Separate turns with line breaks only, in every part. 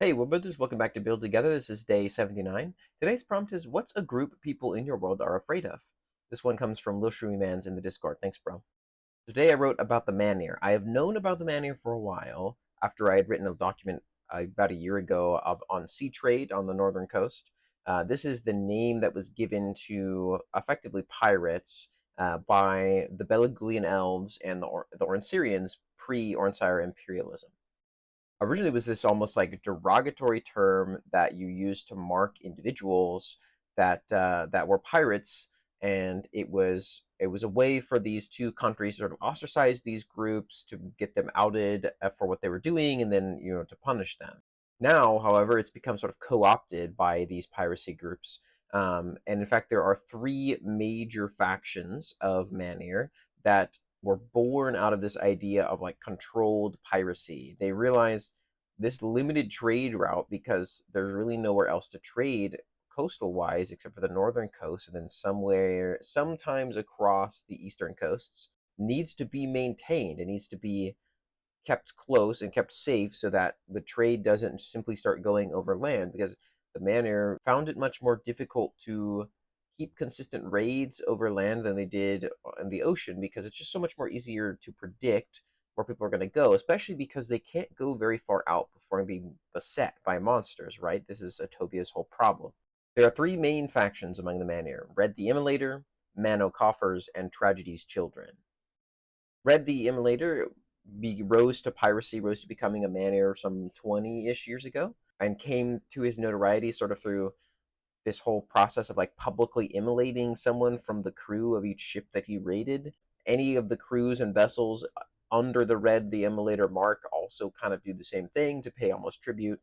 Hey, Woodbuilders, welcome back to Build Together. This is day 79. Today's prompt is, what's a group people in your world are afraid of? This one comes from Lil Shroomy Mans in the Discord. Thanks, bro. Today I wrote about the Manir. I have known about the Manir for a while after I had written a document about a year ago on sea trade on the northern coast. This is the name that was given to effectively pirates by the Belagulian elves and the Ornsirians pre-Ornsire imperialism. Originally was this almost like derogatory term that you used to mark individuals that were pirates, and it was a way for these two countries to sort of ostracize these groups to get them outed for what they were doing, and then to punish them. Now, however, it's become sort of co-opted by these piracy groups, and in fact, there are three major factions of Manir that were born out of this idea of like controlled piracy. They realized this limited trade route because there's really nowhere else to trade coastal wise except for the northern coast and then somewhere sometimes across the eastern coasts needs to be maintained. It needs to be kept close and kept safe so that the trade doesn't simply start going over land, because the Manor found it much more difficult to keep consistent raids over land than they did in the ocean, because it's just so much more easier to predict where people are going to go, especially because they can't go very far out before being beset by monsters, right? This is Attovia's whole problem. There are three main factions among the Manir: Red the Immolator, Mano Coffers, and Tragedy's Children. Red the Immolator rose to piracy, rose to becoming a man-eater some 20-ish years ago, and came to his notoriety sort of through this whole process of like publicly immolating someone from the crew of each ship that he raided. Any of the crews and vessels under the Red the Immolator mark also kind of do the same thing to pay almost tribute.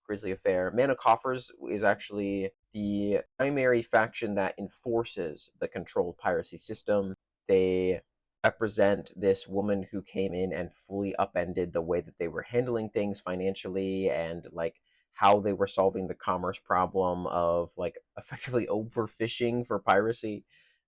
Grisly affair. Man of Coffers is actually the primary faction that enforces the controlled piracy system. They represent this woman who came in and fully upended the way that they were handling things financially, and like how they were solving the commerce problem of like effectively overfishing for piracy.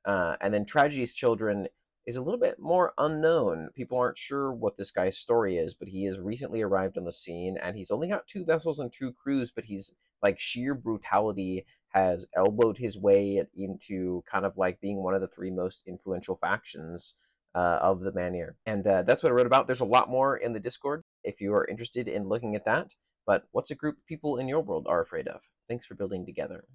And then Tragedy's Children is a little bit more unknown. People aren't sure what this guy's story is, but he has recently arrived on the scene, and he's only got two vessels and two crews, but he's like sheer brutality has elbowed his way into kind of like being one of the three most influential factions of the Manir. And that's what I wrote about. There's a lot more in the Discord if you are interested in looking at that. But what's a group of people in your world are afraid of? Thanks for building together.